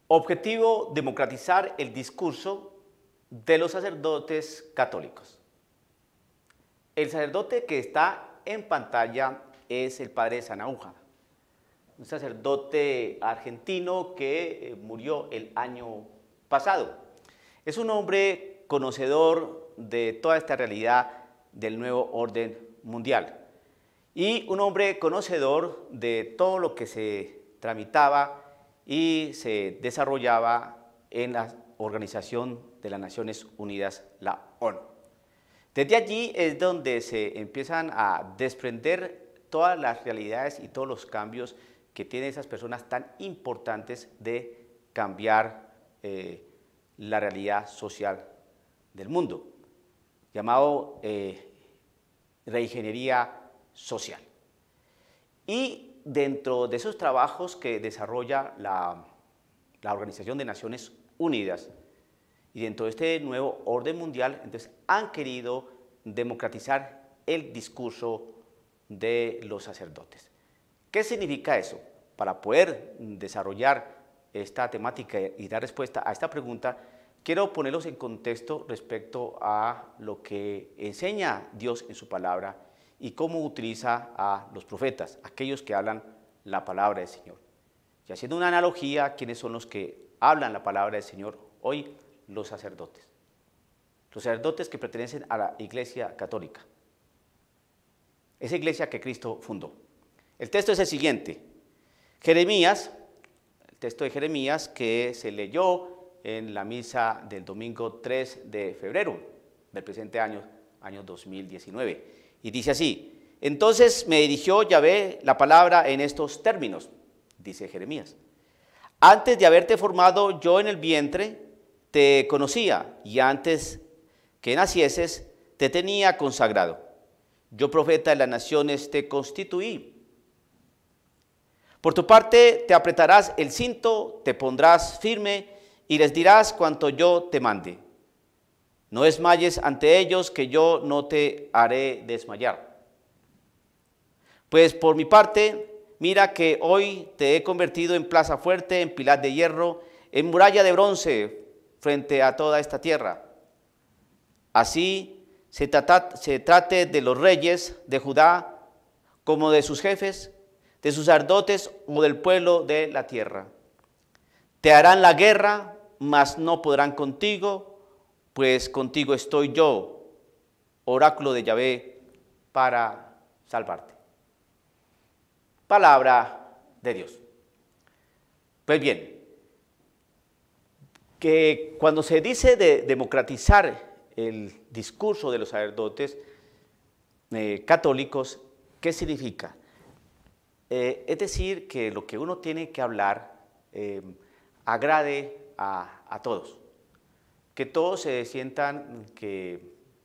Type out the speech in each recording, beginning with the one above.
Objetivo: democratizar el discurso de los sacerdotes católicos. El sacerdote que está en pantalla es el padre Sanahúja, un sacerdote argentino que murió el año pasado. Es un hombre conocedor de toda esta realidad del nuevo orden mundial y un hombre conocedor de todo lo que se tramitaba y se desarrollaba en la Organización de las Naciones Unidas, la ONU. Desde allí es donde se empiezan a desprender todas las realidades y todos los cambios que tienen esas personas tan importantes de cambiar la realidad social del mundo, llamado reingeniería social. Y dentro de esos trabajos que desarrolla la Organización de Naciones Unidas y dentro de este nuevo orden mundial, entonces han querido democratizar el discurso de los sacerdotes. ¿Qué significa eso? Para poder desarrollar esta temática y dar respuesta a esta pregunta, quiero ponerlos en contexto respecto a lo que enseña Dios en su palabra y cómo utiliza a los profetas, aquellos que hablan la palabra del Señor. Y haciendo una analogía, ¿quiénes son los que hablan la palabra del Señor hoy? Los sacerdotes. Los sacerdotes que pertenecen a la Iglesia Católica. Esa iglesia que Cristo fundó. El texto es el siguiente. Jeremías, el texto de Jeremías que se leyó en la misa del domingo 3 de febrero del presente año 2019. Y dice así: entonces me dirigió Yahvé la palabra en estos términos, dice Jeremías. Antes de haberte formado yo en el vientre, te conocía, y antes que nacieses, te tenía consagrado. Yo, profeta de las naciones, te constituí. Por tu parte, te apretarás el cinto, te pondrás firme, y les dirás cuanto yo te mande. No desmayes ante ellos, que yo no te haré desmayar. Pues por mi parte, mira que hoy te he convertido en plaza fuerte, en pilar de hierro, en muralla de bronce frente a toda esta tierra. Así se trate de los reyes de Judá, como de sus jefes, de sus sacerdotes o del pueblo de la tierra. Te harán la guerra, mas no podrán contigo, pues contigo estoy yo, oráculo de Yahvé, para salvarte. Palabra de Dios. Pues bien, que cuando se dice de democratizar el discurso de los sacerdotes católicos, ¿qué significa? Es decir, que lo que uno tiene que hablar agrade a todos, que todos se sientan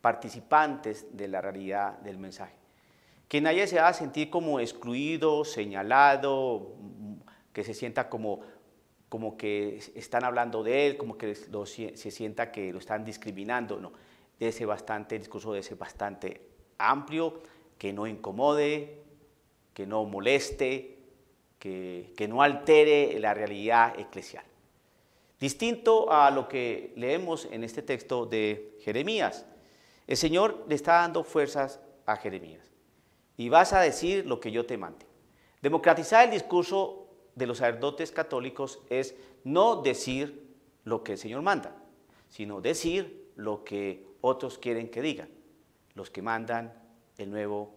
participantes de la realidad del mensaje, que nadie se haga sentir como excluido, señalado, que se sienta como que están hablando de él, como que se sienta que lo están discriminando. No, el discurso debe ser bastante amplio, que no incomode, que no moleste, que no altere la realidad eclesial. Distinto a lo que leemos en este texto de Jeremías, el Señor le está dando fuerzas a Jeremías. Y vas a decir lo que yo te mande. Democratizar el discurso de los sacerdotes católicos es no decir lo que el Señor manda, sino decir lo que otros quieren que digan, los que mandan el nuevo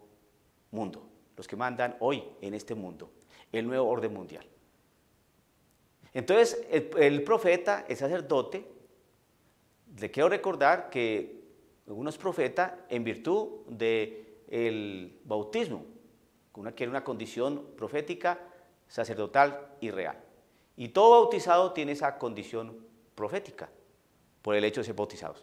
mundo, los que mandan hoy en este mundo, el nuevo orden mundial. Entonces, el profeta, el sacerdote, le quiero recordar que uno es profeta en virtud del bautismo, que era una condición profética, sacerdotal y real. Y todo bautizado tiene esa condición profética por el hecho de ser bautizados.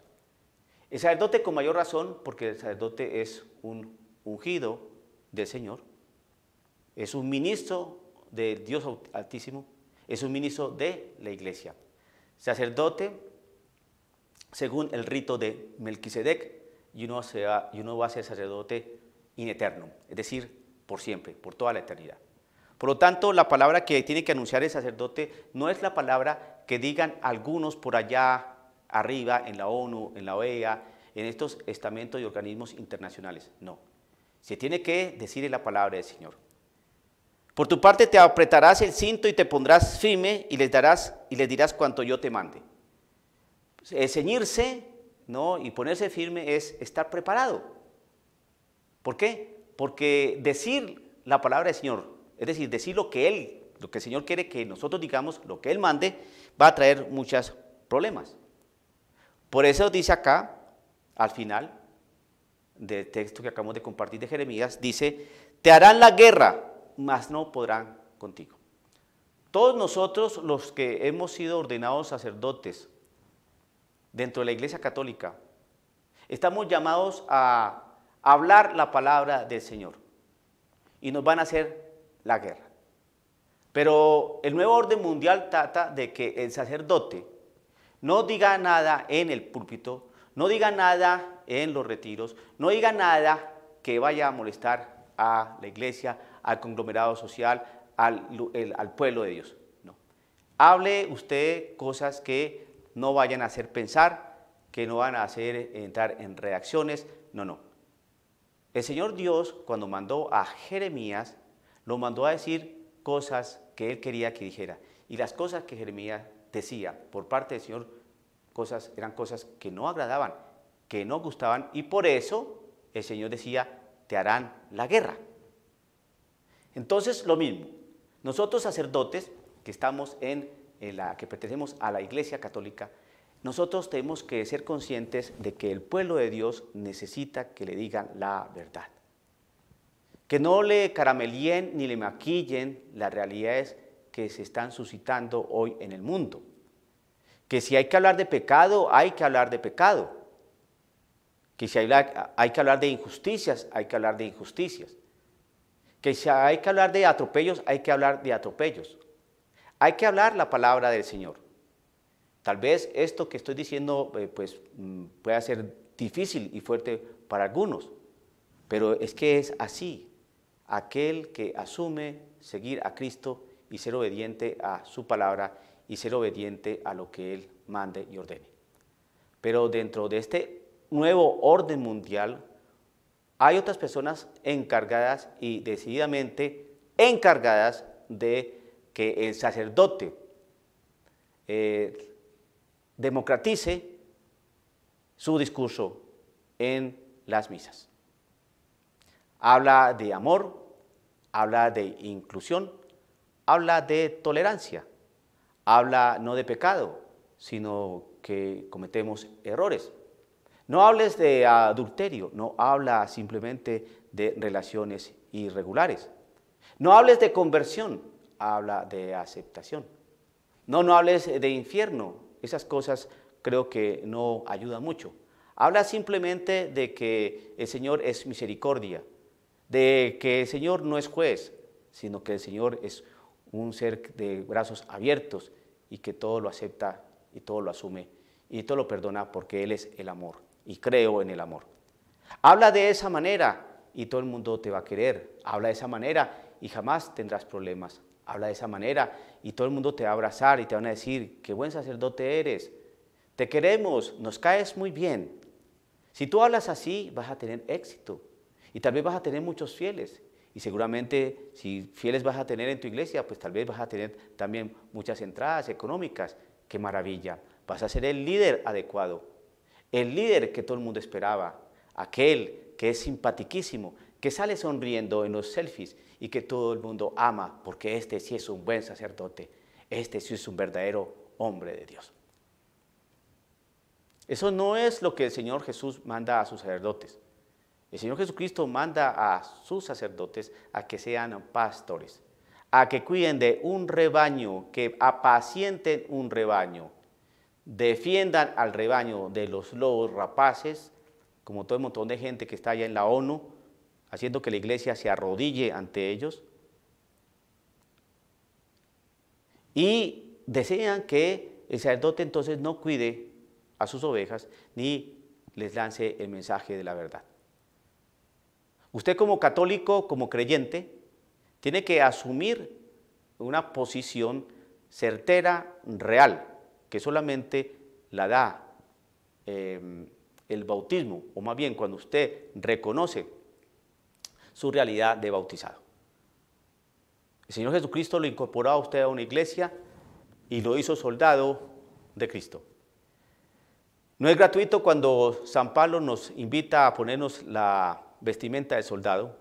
El sacerdote con mayor razón, porque el sacerdote es un ungido del Señor, es un ministro de Dios Altísimo, es un ministro de la iglesia. Sacerdote según el rito de Melquisedec, y uno va a ser sacerdote in eternum, es decir, por siempre, por toda la eternidad. Por lo tanto, la palabra que tiene que anunciar el sacerdote no es la palabra que digan algunos por allá arriba en la ONU, en la OEA, en estos estamentos y organismos internacionales. No, se tiene que decir en la palabra del Señor. Por tu parte te apretarás el cinto y te pondrás firme y les dirás cuanto yo te mande. Ceñirse, ¿no?, y ponerse firme es estar preparado. ¿Por qué? Porque decir la palabra del Señor, es decir, decir lo que el Señor quiere que nosotros digamos, lo que Él mande, va a traer muchos problemas. Por eso dice acá, al final del texto que acabamos de compartir de Jeremías, dice, te harán la guerra, mas no podrán contigo. Todos nosotros los que hemos sido ordenados sacerdotes dentro de la Iglesia Católica, estamos llamados a hablar la palabra del Señor y nos van a hacer la guerra. Pero el nuevo orden mundial trata de que el sacerdote no diga nada en el púlpito, no diga nada en los retiros, no diga nada que vaya a molestar a la iglesia, al conglomerado social, al pueblo de Dios. No. Hable usted cosas que no vayan a hacer pensar, que no van a hacer entrar en reacciones. No, no. El Señor Dios, cuando mandó a Jeremías, lo mandó a decir cosas que Él quería que dijera. Y las cosas que Jeremías decía por parte del Señor, eran cosas que no agradaban, que no gustaban, y por eso el Señor decía, te harán la guerra. Entonces, lo mismo, nosotros sacerdotes que estamos que pertenecemos a la Iglesia Católica, nosotros tenemos que ser conscientes de que el pueblo de Dios necesita que le digan la verdad. Que no le caramelien ni le maquillen las realidades que se están suscitando hoy en el mundo. Que si hay que hablar de pecado, hay que hablar de pecado. Que si hay que hablar de injusticias, hay que hablar de injusticias. Que si hay que hablar de atropellos, hay que hablar de atropellos. Hay que hablar la palabra del Señor. Tal vez esto que estoy diciendo pueda ser difícil y fuerte para algunos, pero es que es así. Aquel que asume seguir a Cristo y ser obediente a su palabra y ser obediente a lo que Él mande y ordene. Pero dentro de este nuevo orden mundial hay otras personas encargadas y decididamente encargadas de que el sacerdote democratice su discurso en las misas. Habla de amor, habla de inclusión, habla de tolerancia, habla no de pecado, sino que cometemos errores. No hables de adulterio, no habla simplemente de relaciones irregulares. No hables de conversión, habla de aceptación. No hables de infierno, esas cosas creo que no ayudan mucho. Habla simplemente de que el Señor es misericordia, de que el Señor no es juez, sino que el Señor es un ser de brazos abiertos y que todo lo acepta y todo lo asume y todo lo perdona porque Él es el amor y creo en el amor. Habla de esa manera y todo el mundo te va a querer. Habla de esa manera y jamás tendrás problemas. Habla de esa manera y todo el mundo te va a abrazar y te van a decir, qué buen sacerdote eres, te queremos, nos caes muy bien. Si tú hablas así, vas a tener éxito y tal vez vas a tener muchos fieles. Y seguramente si fieles vas a tener en tu iglesia, pues tal vez vas a tener también muchas entradas económicas. ¡Qué maravilla! Vas a ser el líder adecuado, el líder que todo el mundo esperaba, aquel que es simpatiquísimo, que sale sonriendo en los selfies y que todo el mundo ama, porque este sí es un buen sacerdote, este sí es un verdadero hombre de Dios. Eso no es lo que el Señor Jesús manda a sus sacerdotes. El Señor Jesucristo manda a sus sacerdotes a que sean pastores, a que cuiden de un rebaño, que apacienten un rebaño, defiendan al rebaño de los lobos rapaces, como todo el montón de gente que está allá en la ONU, haciendo que la iglesia se arrodille ante ellos. Y desean que el sacerdote entonces no cuide a sus ovejas ni les lance el mensaje de la verdad. Usted como católico, como creyente, tiene que asumir una posición certera, real, que solamente la da el bautismo, o más bien cuando usted reconoce su realidad de bautizado. El Señor Jesucristo lo incorporó a usted a una iglesia y lo hizo soldado de Cristo. No es gratuito cuando San Pablo nos invita a ponernos la vestimenta de soldado.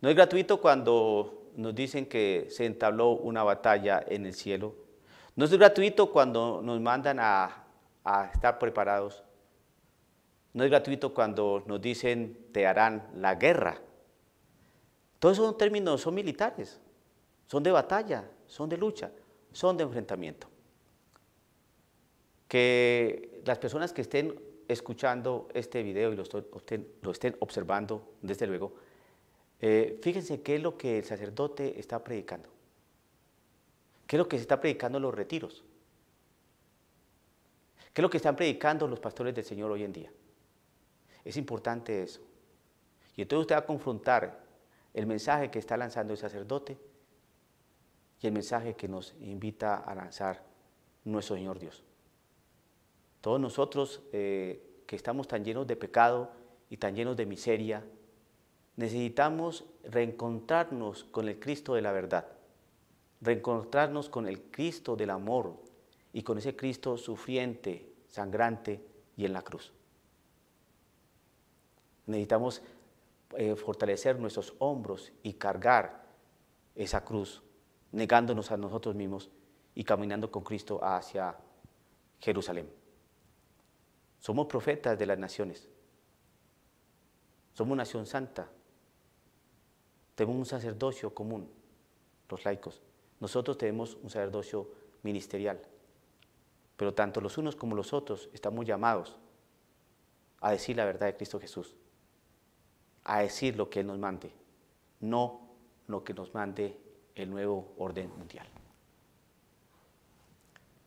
No es gratuito cuando nos dicen que se entabló una batalla en el cielo. No es gratuito cuando nos mandan a estar preparados. No es gratuito cuando nos dicen te harán la guerra. Todos esos términos son militares, son de batalla, son de lucha, son de enfrentamiento. Que las personas que estén escuchando este video y lo estén observando, desde luego, fíjense qué es lo que el sacerdote está predicando. ¿Qué es lo que se está predicando en los retiros? ¿Qué es lo que están predicando los pastores del Señor hoy en día? Es importante eso. Y entonces usted va a confrontar el mensaje que está lanzando el sacerdote y el mensaje que nos invita a lanzar nuestro Señor Dios. Todos nosotros que estamos tan llenos de pecado y tan llenos de miseria, necesitamos reencontrarnos con el Cristo de la verdad, reencontrarnos con el Cristo del amor y con ese Cristo sufriente, sangrante y en la cruz. Necesitamos fortalecer nuestros hombros y cargar esa cruz, negándonos a nosotros mismos y caminando con Cristo hacia Jerusalén. Somos profetas de las naciones. Somos nación santa. Tenemos un sacerdocio común, los laicos. Nosotros tenemos un sacerdocio ministerial. Pero tanto los unos como los otros estamos llamados a decir la verdad de Cristo Jesús, a decir lo que Él nos mande, no lo que nos mande el nuevo orden mundial.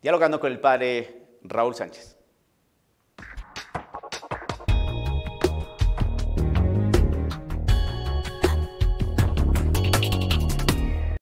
Dialogando con el padre Raúl Sánchez.